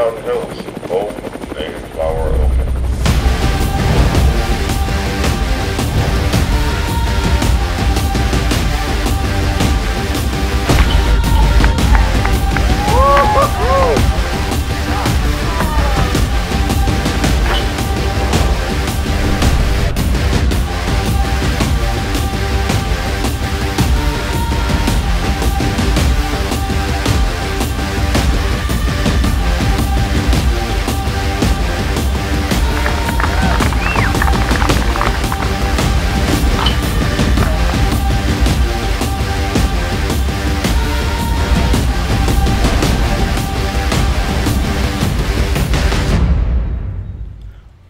Fountain Hills, home of Mayflower Open.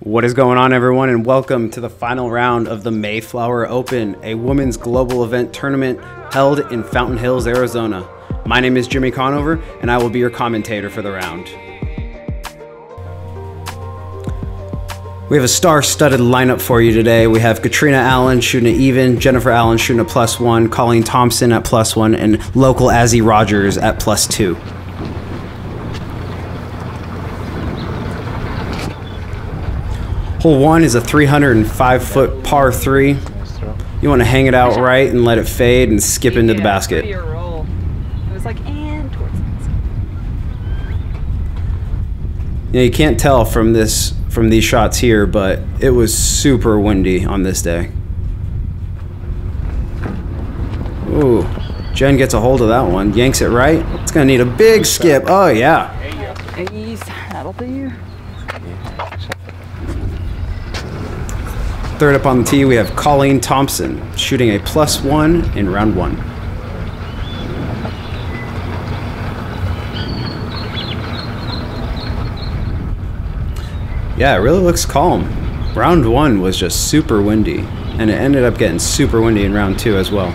What is going on, everyone, and welcome to the final round of the Mayflower Open, a women's global event tournament held in Fountain Hills, Arizona. My name is Jimmy Conover, and I will be your commentator for the round. We have a star-studded lineup for you today. We have Catrina Allen shooting at even, Jennifer Allen shooting at +1, Colleen Thompson at +1, and local Azie Rogers at +2. Hole 1 is a 305-foot par 3. You want to hang it out right and let it fade and skip into the basket. It was like, and towards You can't tell from these shots here, but it was super windy on this day. Ooh, Jen gets a hold of that one, yanks it right. It's gonna need a big skip. Oh yeah. that'll do. Third up on the tee, we have Colleen Thompson shooting a +1 in round 1. Yeah, it really looks calm. Round 1 was just super windy, and it ended up getting super windy in round 2 as well.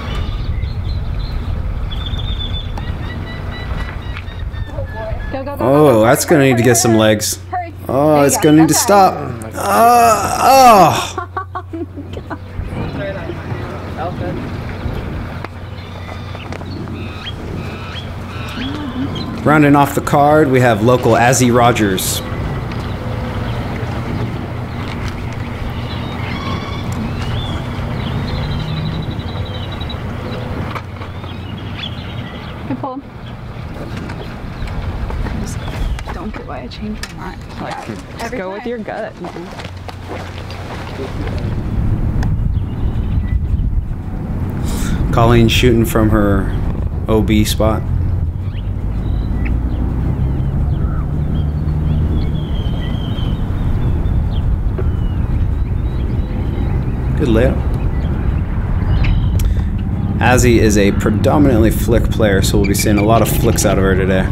Oh, that's gonna need to get some legs. Oh, it's gonna need to stop. Oh! Rounding off the card, we have local Azie Rogers. Don't get why I changed my mind. Like, just go with your gut. Colleen shooting from her OB spot. Good layup. Azie is a predominantly flick player, so we'll be seeing a lot of flicks out of her today.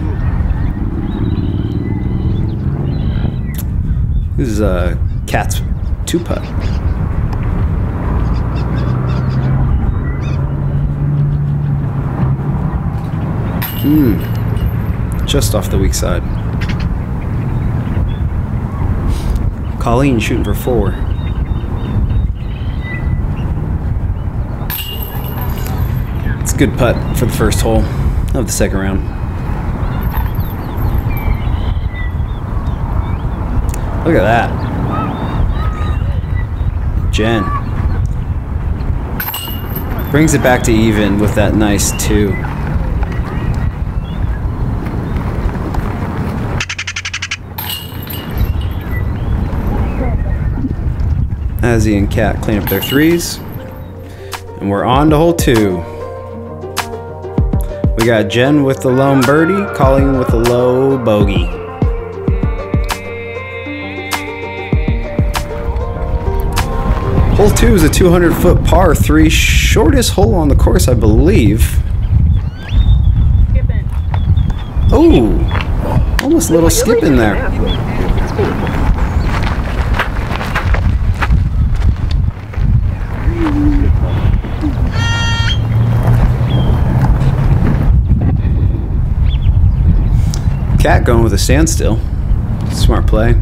This is a Cat's 2-putt. Just off the weak side. Colleen shooting for 4. It's a good putt for the first hole of the second round. Look at that. Jen brings it back to even with that nice 2. Azie and Kat clean up their 3s. And we're on to hole 2. We got Jen with the lone birdie, Colleen with the low bogey. Hole 2 is a 200-foot par 3, shortest hole on the course, I believe. Oh, almost a little skip in there. Cat going with a standstill. Smart play.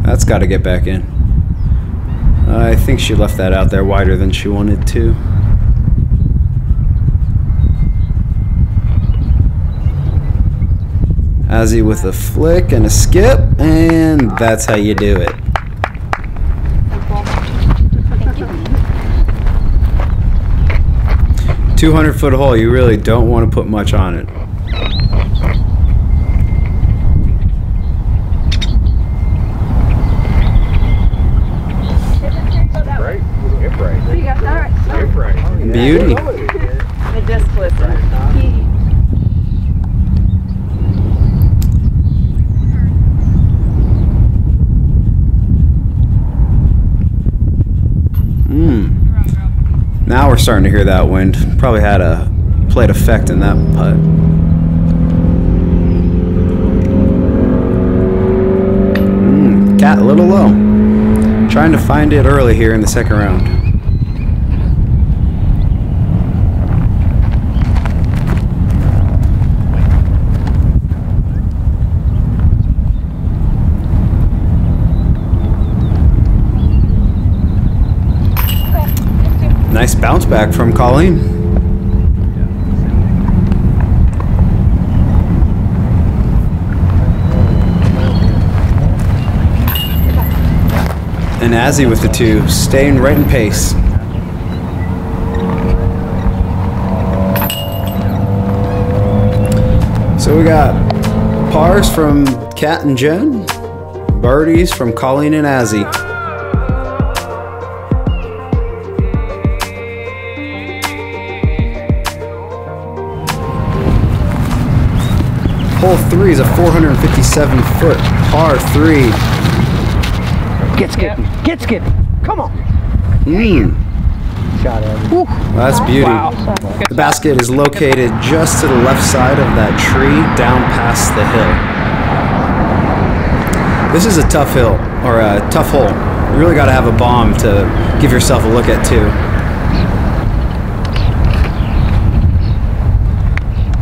That's got to get back in. I think she left that out there wider than she wanted to. Azie with a flick and a skip, and that's how you do it. Thank you. 200-foot hole, you really don't want to put much on it. Beauty. The disc listen. Now we're starting to hear that wind. Probably had a played effect in that putt. Cat a little low. Trying to find it early here in the second round. Nice bounce back from Colleen. And Azie with the 2, staying right in pace. So we got pars from Kat and Jen, birdies from Colleen and Azie. Hole 3 is a 457-foot par 3. Get skipping. Get skipping. Come on. Shot at it. That's beauty. Wow. The basket is located just to the left side of that tree, down past the hill. This is a tough hill, or a tough hole. You really got to have a bomb to give yourself a look at too.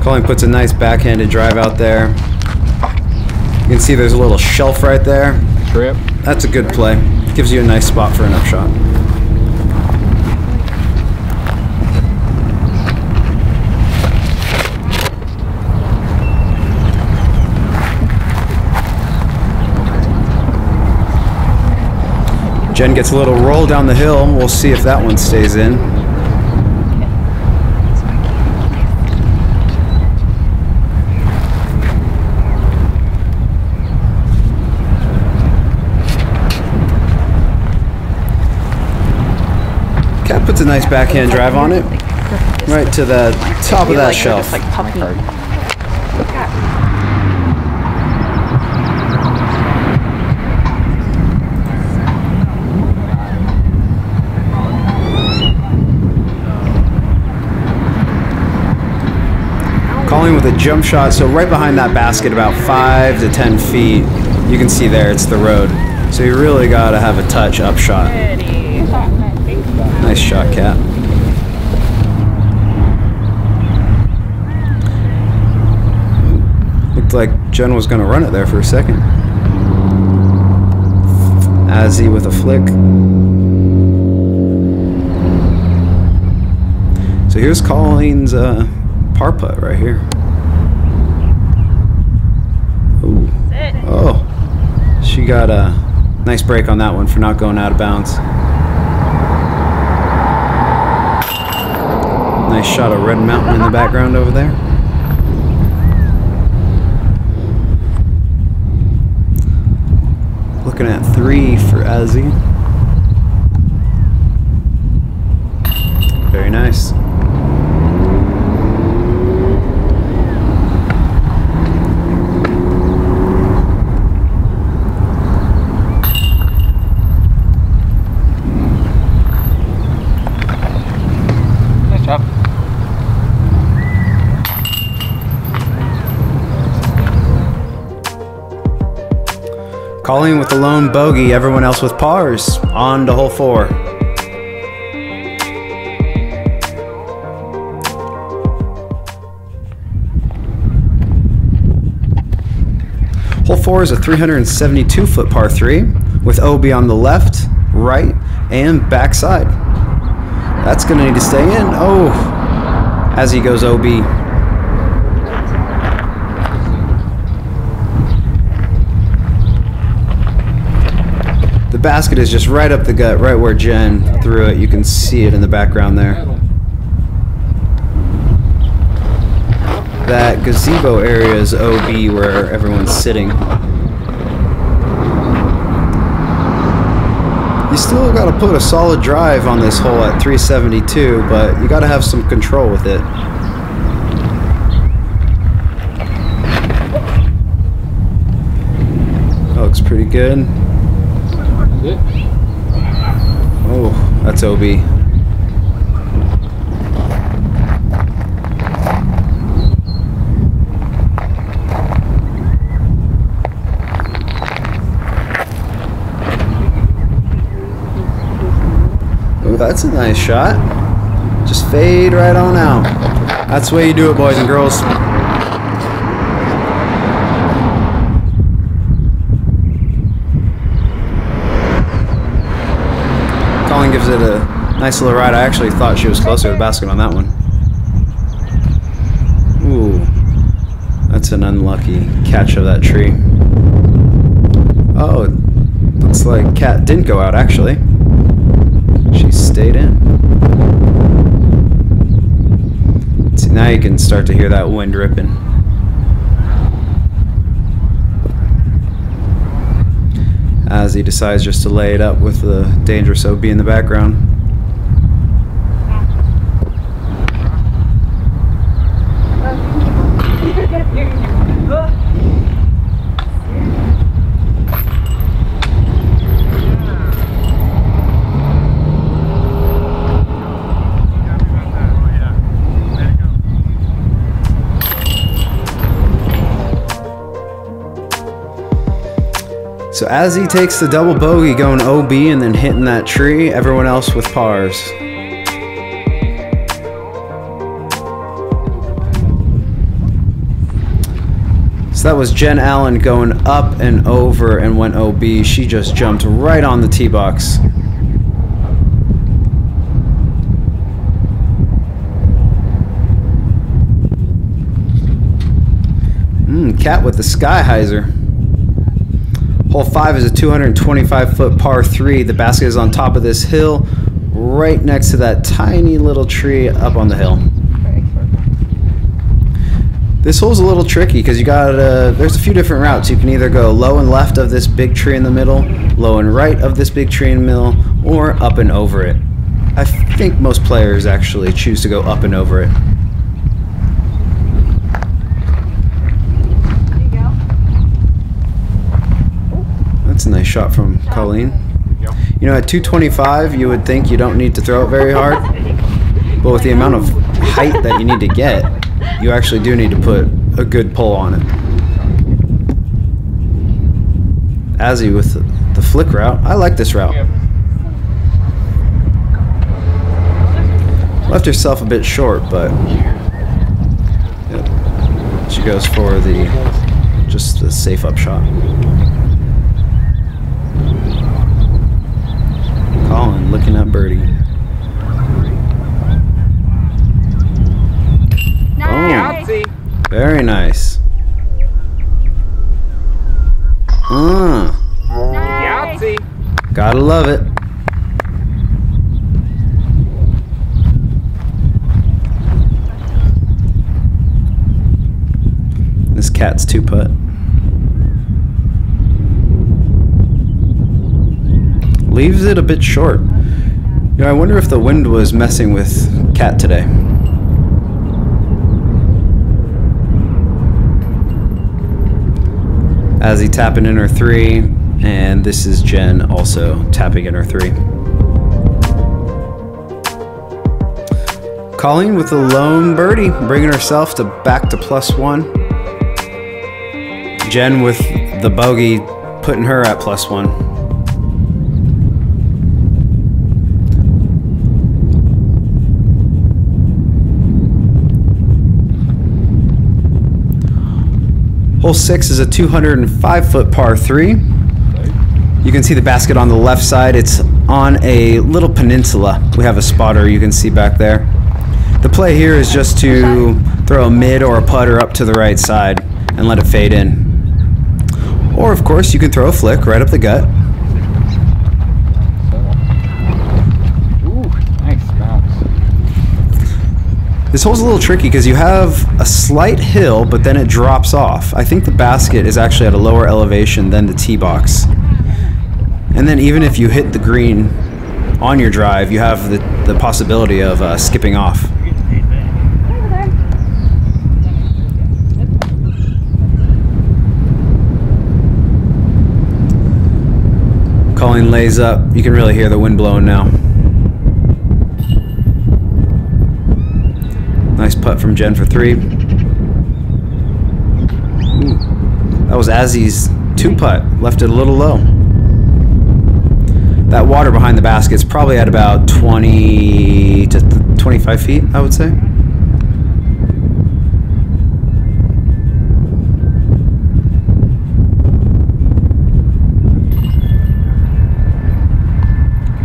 Colleen puts a nice backhanded drive out there. You can see there's a little shelf right there. Trip. That's a good play. Gives you a nice spot for an upshot. Jen gets a little roll down the hill. We'll see if that one stays in. Cat puts a nice backhand drive on it, right to the top of that shelf. Like puppy. Colleen with a jump shot, so right behind that basket, about 5 to 10 feet. You can see there, it's the road. So you really gotta have a touch up shot. Nice shot, Cat. Looked like Jen was gonna run it there for a second. Azie with a flick. So here's Colleen's par putt right here. Ooh. Oh, she got a nice break on that one for not going out of bounds. Nice shot of Red Mountain in the background over there. Looking at 3 for Azie. Very nice. Colleen with the lone bogey, everyone else with pars. On to hole 4. Hole 4 is a 372-foot par 3 with OB on the left, right, and backside. That's going to need to stay in. Oh, as he goes OB. basket is just right up the gut, right where Jen threw it. You can see it in the background there. That gazebo area is OB where everyone's sitting. You still got to put a solid drive on this hole at 372, but you got to have some control with it. That looks pretty good. Oh, that's OB. Oh, that's a nice shot. Just fade right on out. That's the way you do it, boys and girls. Colleen gives it a nice little ride. I actually thought she was closer to the basket on that one. Ooh, that's an unlucky catch of that tree. Oh, it looks like Cat didn't go out actually. She stayed in. See, now you can start to hear that wind ripping. Azie decides just to lay it up with the dangerous OB in the background. So Azie takes the double bogey going OB and then hitting that tree, everyone else with pars. So that was Jen Allen going up and over and went OB. She just jumped right on the tee box. Cat with the sky hyzer. Hole 5 is a 225-foot par 3. The basket is on top of this hill, right next to that tiny little tree up on the hill. This hole's a little tricky because you got there's a few different routes. You can either go low and left of this big tree in the middle, low and right of this big tree in the middle, or up and over it. I think most players actually choose to go up and over it. That's a nice shot from Colleen. You know, at 225, you would think you don't need to throw it very hard, but with the amount of height that you need to get, you actually do need to put a good pull on it. Azie with the flick route. I like this route. Left herself a bit short, but yep. She goes for just the safe up shot. Colin looking at birdie. Nice. Oh, very nice. Nice. Gotta love it. This Cat's 2-putt. Leaves it a bit short. You know, I wonder if the wind was messing with Cat today. Azie tapping in her 3, and this is Jen also tapping in her 3. Colleen with a lone birdie, bringing herself back to +1. Jen with the bogey, putting her at +1. Hole 6 is a 205-foot par 3. You can see the basket on the left side. It's on a little peninsula. We have a spotter you can see back there. The play here is just to throw a mid or a putter up to the right side and let it fade in. Or of course you can throw a flick right up the gut. This hole's a little tricky because you have a slight hill, but then it drops off. I think the basket is actually at a lower elevation than the tee box. And then even if you hit the green on your drive, you have the possibility of skipping off. Colleen lays up. You can really hear the wind blowing now. Nice putt from Jen for 3. Ooh, that was Azie's 2-putt. Left it a little low. That water behind the basket's probably at about 20 to 25 feet, I would say.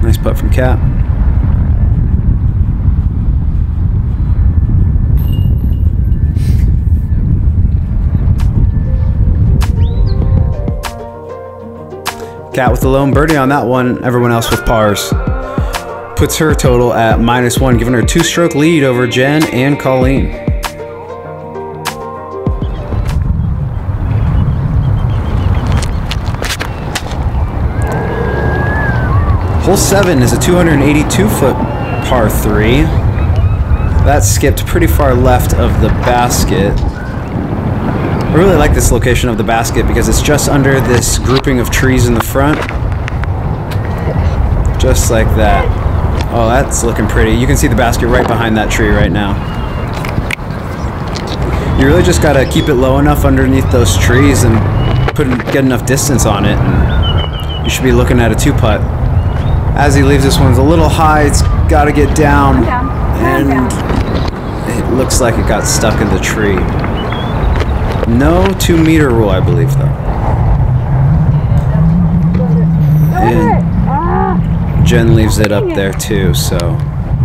Nice putt from Kat. Kat with the lone birdie on that one, everyone else with pars. Puts her total at -1, giving her a 2-stroke lead over Jen and Colleen. Hole 7 is a 282-foot par 3. That skipped pretty far left of the basket. I really like this location of the basket because it's just under this grouping of trees in the front. Just like that. Oh, that's looking pretty. You can see the basket right behind that tree right now. You really just gotta keep it low enough underneath those trees and get enough distance on it, and you should be looking at a 2-putt. Azie leaves this one's a little high. It's gotta get down, and it looks like it got stuck in the tree. No 2-meter rule, I believe, though. And Jen leaves it up there too, so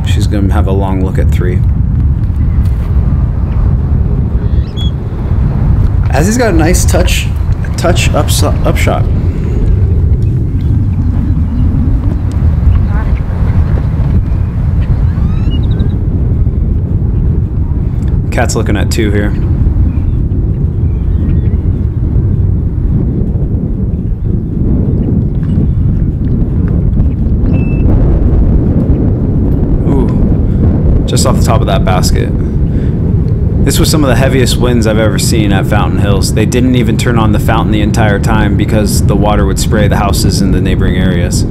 she's gonna have a long look at 3. Azie's got a nice touch upshot. Kat's looking at 2 here. Just off the top of that basket. This was some of the heaviest winds I've ever seen at Fountain Hills. They didn't even turn on the fountain the entire time because the water would spray the houses in the neighboring areas.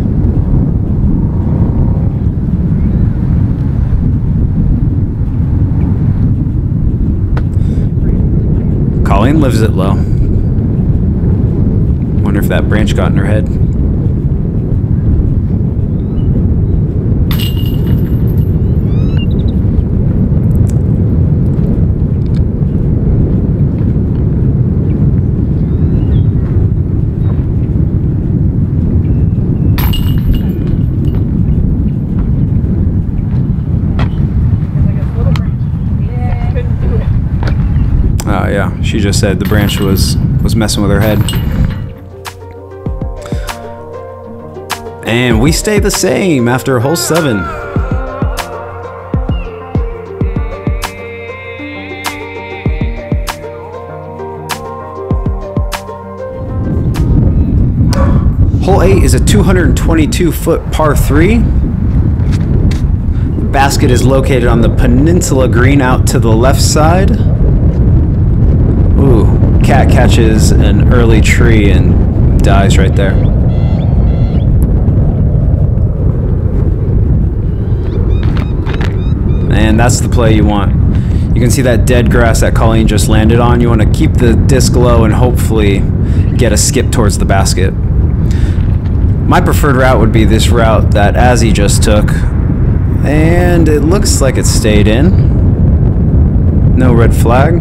Colleen lives it low. Wonder if that branch got in her head. Oh yeah, she just said the branch was messing with her head. And we stay the same after hole 7. Hole 8 is a 222-foot par 3. The basket is located on the peninsula green out to the left side. Ooh, Kat catches an early tree and dies right there. And that's the play you want. You can see that dead grass that Colleen just landed on. You want to keep the disc low and hopefully get a skip towards the basket. My preferred route would be this route that Azie just took. And it looks like it stayed in. No red flag.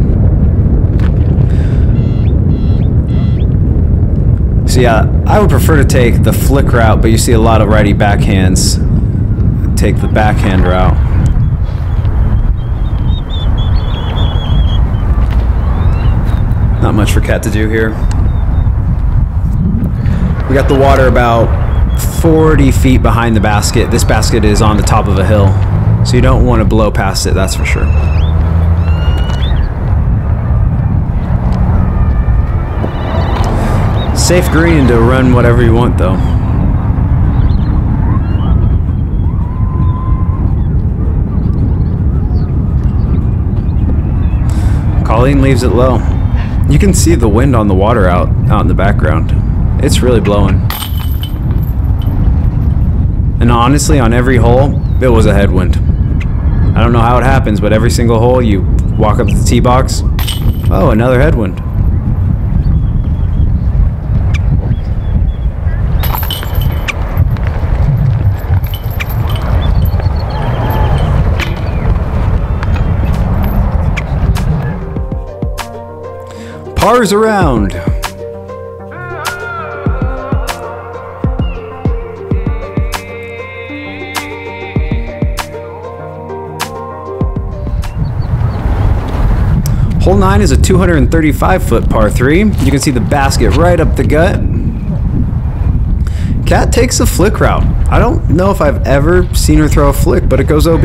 So yeah, I would prefer to take the flick route, but you see a lot of righty backhands take the backhand route. Not much for Kat to do here. We got the water about 40 feet behind the basket. This basket is on the top of a hill. So you don't want to blow past it, that's for sure. Safe green to run whatever you want though. Colleen leaves it low. You can see the wind on the water out in the background. It's really blowing. And honestly, on every hole, it was a headwind. I don't know how it happens, but every single hole you walk up to the tee box, oh, another headwind. Pars around. Hole 9 is a 235-foot par 3. You can see the basket right up the gut. Cat takes a flick route. I don't know if I've ever seen her throw a flick, but it goes OB.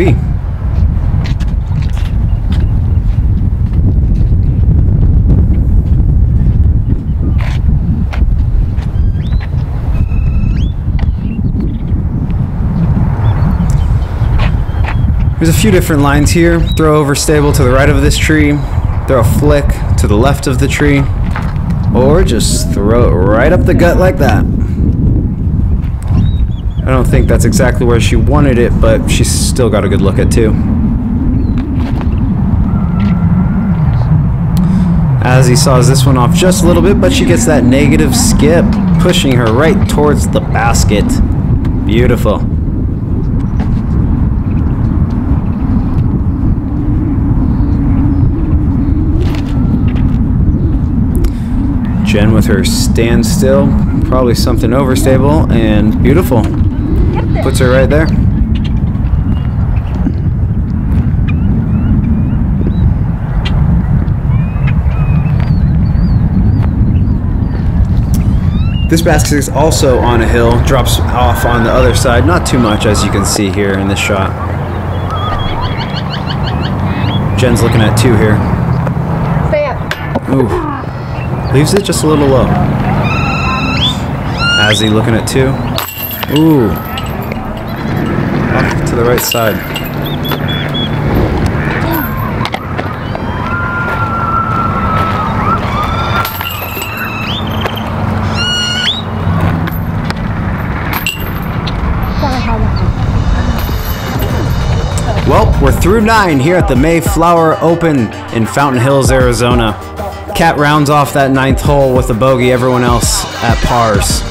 There's a few different lines here. Throw over stable to the right of this tree, throw a flick to the left of the tree, or just throw it right up the gut like that. I don't think that's exactly where she wanted it, but she's still got a good look at too. Azie saws this one off just a little bit, but she gets that negative skip, pushing her right towards the basket. Beautiful. Jen with her standstill, probably something overstable, and beautiful. Puts her right there. This basket is also on a hill, drops off on the other side, not too much as you can see here in this shot. Jen's looking at 2 here. Ooh. Leaves it just a little low. Azie looking at 2. Ooh. Off to the right side. Well, we're through 9 here at the Mayflower Open in Fountain Hills, Arizona. Cat rounds off that 9th hole with a bogey, everyone else at pars.